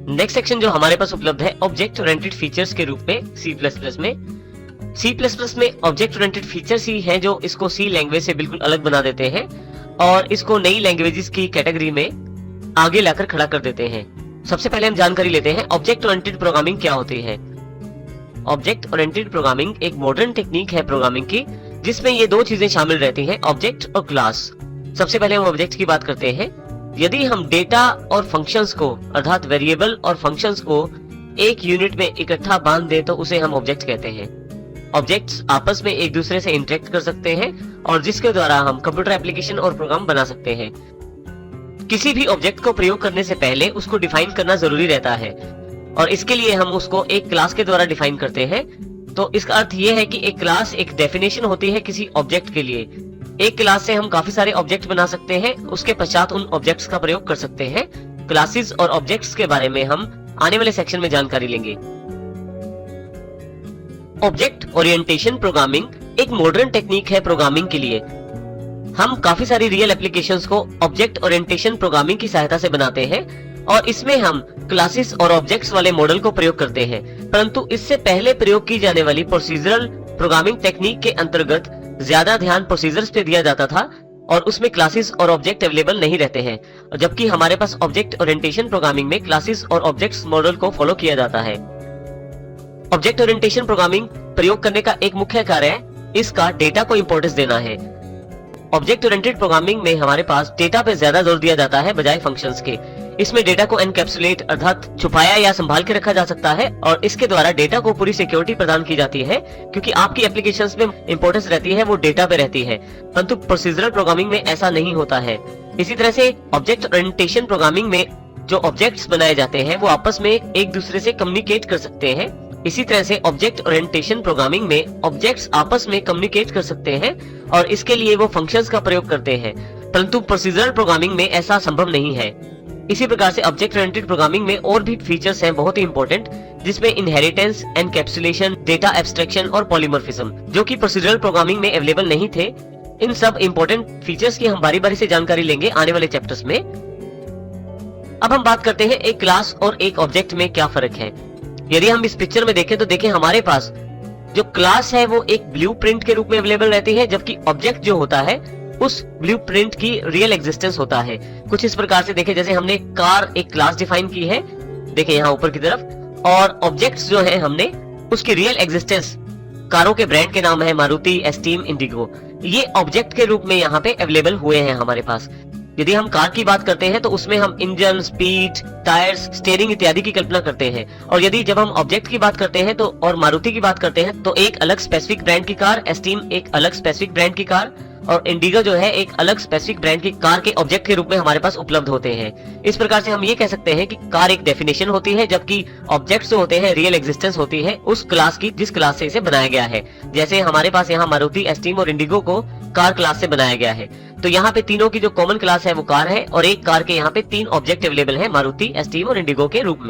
Next section जो हमारे पास उपलब्ध है ऑब्जेक्ट ओरिएंटेड फीचर्स के रूप में सी प्लस प्लस में। सी प्लस प्लस में ऑब्जेक्ट ओरिएंटेड फीचर्स ही हैं जो इसको सी लैंग्वेज से बिल्कुल अलग बना देते हैं और इसको नई लैंग्वेजेस की कैटेगरी में आगे लाकर खड़ा कर देते हैं। सबसे पहले हम जानकारी लेते हैं ऑब्जेक्ट ओरिएंटेड प्रोग्रामिंग क्या होती है। ऑब्जेक्ट ओरिएंटेड प्रोग्रामिंग एक मॉडर्न टेक्निक है प्रोग्रामिंग की, जिसमें ये दो चीजें शामिल रहती हैं, ऑब्जेक्ट और क्लास। सबसे पहले हम ऑब्जेक्ट की बात करते हैं। यदि हम डेटा और फंक्शंस को अर्थात वेरिएबल और फंक्शंस को एक यूनिट में इकट्ठा बांध दे तो उसे हम ऑब्जेक्ट कहते हैं। ऑब्जेक्ट्स आपस में एक दूसरे से इंटरेक्ट कर सकते हैं और जिसके द्वारा हम कंप्यूटर एप्लीकेशन और प्रोग्राम बना सकते हैं। किसी भी ऑब्जेक्ट को प्रयोग करने से पहले उसको डिफाइन करना जरूरी रहता है और इसके लिए हम उसको एक क्लास के द्वारा डिफाइन करते हैं। तो इसका अर्थ यह है कि एक क्लास एक डेफिनेशन होती है किसी ऑब्जेक्ट के लिए। एक क्लास से हम काफी सारे ऑब्जेक्ट बना सकते हैं, उसके पश्चात उन ऑब्जेक्ट्स का प्रयोग कर सकते हैं। क्लासेस और ऑब्जेक्ट्स के बारे में हम आने वाले सेक्शन में जानकारी लेंगे। ऑब्जेक्ट ओरिएंटेशन प्रोग्रामिंग एक मॉडर्न टेक्निक है प्रोग्रामिंग के लिए। हम काफी सारी रियल एप्लीकेशंस को ऑब्जेक्ट ओरिएंटेशन प्रोग्रामिंग की सहायता से बनाते हैं और इसमें हम क्लासेस और ऑब्जेक्ट्स वाले मॉडल को प्रयोग करते हैं। परंतु इससे पहले प्रयोग की जाने वाली प्रोसीजरल प्रोग्रामिंग टेक्निक के अंतर्गत ज्यादा ध्यान प्रोसीजर्स पे दिया जाता था और उसमें क्लासेस और ऑब्जेक्ट अवेलेबल नहीं रहते हैं, जबकि हमारे पास ऑब्जेक्ट ओरिएंटेशन प्रोग्रामिंग में क्लासेस और ऑब्जेक्ट्स मॉडल को फॉलो किया जाता है। ऑब्जेक्ट ओरिएंटेशन प्रोग्रामिंग प्रयोग करने का एक मुख्य कार्य है इसका डेटा को इंपॉर्टेंस देना है। ऑब्जेक्ट ओरिएंटेड प्रोग्रामिंग में हमारे पास डेटा पे ज्यादा जोर दिया जाता है बजाय फंक्शंस के। इसमें डेटा को एनकैप्सुलेट अर्थात छुपाया या संभाल के रखा जा सकता है और इसके द्वारा डेटा को पूरी सिक्योरिटी प्रदान की जाती है, क्योंकि आपकी एप्लीकेशंस में इंपॉर्टेंस रहती है वो डेटा पे रहती है। परंतु प्रोसीजरल प्रोग्रामिंग में ऐसा नहीं होता है। इसी तरह से ऑब्जेक्ट ओरिएंटेशन प्रोग्रामिंग में जो ऑब्जेक्ट्स बनाए जाते हैं वो आपस में एक दूसरे से कम्युनिकेट कर सकते हैं। इसी तरह से ऑब्जेक्ट ओरिएंटेशन प्रोग्रामिंग में ऑब्जेक्ट्स आपस में कम्युनिकेट कर सकते हैं और इसके लिए वो फंक्शंस का प्रयोग करते हैं, परंतु प्रोसीजरल प्रोग्रामिंग में ऐसा संभव नहीं है। इसी प्रकार से ऑब्जेक्ट ओरिएंटेड प्रोग्रामिंग में और भी फीचर्स हैं बहुत ही इंपॉर्टेंट, जिसमें इनहेरिटेंस, एनकैप्सुलेशन, डेटा एब्स्ट्रैक्शन और पॉलीमॉर्फिज्म, जो कि प्रोसीजरल प्रोग्रामिंग में अवेलेबल नहीं थे। इन सब इंपॉर्टेंट फीचर्स की हम बारी बारी से जानकारी लेंगे आने वाले चैप्टर्स में। अब हम बात करते हैं एक क्लास और एक ऑब्जेक्ट में क्या फर्क है। यदि हम इस पिक्चर में देखें तो देखें हमारे पास जो क्लास है वो एक ब्लूप्रिंट के रूप में अवेलेबल रहती है, जबकि ऑब्जेक्ट जो होता है उस ब्लूप्रिंट की रियल एग्जिस्टेंस होता है। कुछ इस प्रकार से देखें, जैसे हमने कार एक क्लास डिफाइन की है, देखें यहाँ ऊपर की तरफ, और ऑब्जेक्ट्स जो है हमने उसकी रियल एग्जिस्टेंस, कारों के ब्रांड के नाम है मारुति, एस्टीम, इंडिगो, ये ऑब्जेक्ट के रूप में यहाँ पे अवेलेबल हुए हैं हमारे पास। यदि हम कार की बात करते हैं तो उसमें हम इंजन, स्पीड, टायर्स, स्टीयरिंग इत्यादि की कल्पना करते हैं। और यदि जब हम ऑब्जेक्ट की बात करते हैं तो और मारुति की बात करते हैं तो एक अलग स्पेसिफिक ब्रांड की कार, एस्टीम एक अलग स्पेसिफिक ब्रांड की कार और इंडिगो जो है एक अलग स्पेसिफिक ब्रांड की कार के ऑब्जेक्ट के रूप में हमारे पास उपलब्ध होते हैं। इस प्रकार से हम ये कह सकते हैं कि कार एक डेफिनेशन होती है, जबकि ऑब्जेक्ट्स जो होते हैं रियल एग्जिस्टेंस होती है उस क्लास की जिस क्लास से इसे बनाया गया है। जैसे हमारे पास यहाँ मारुति, एस्टीम और इंडिगो को कार क्लास से बनाया गया है, तो यहाँ पे तीनों की जो कॉमन क्लास है वो कार है और एक कार के यहाँ पे तीन ऑब्जेक्ट अवेलेबल है मारुति, एस्टीम और इंडिगो के रूप में।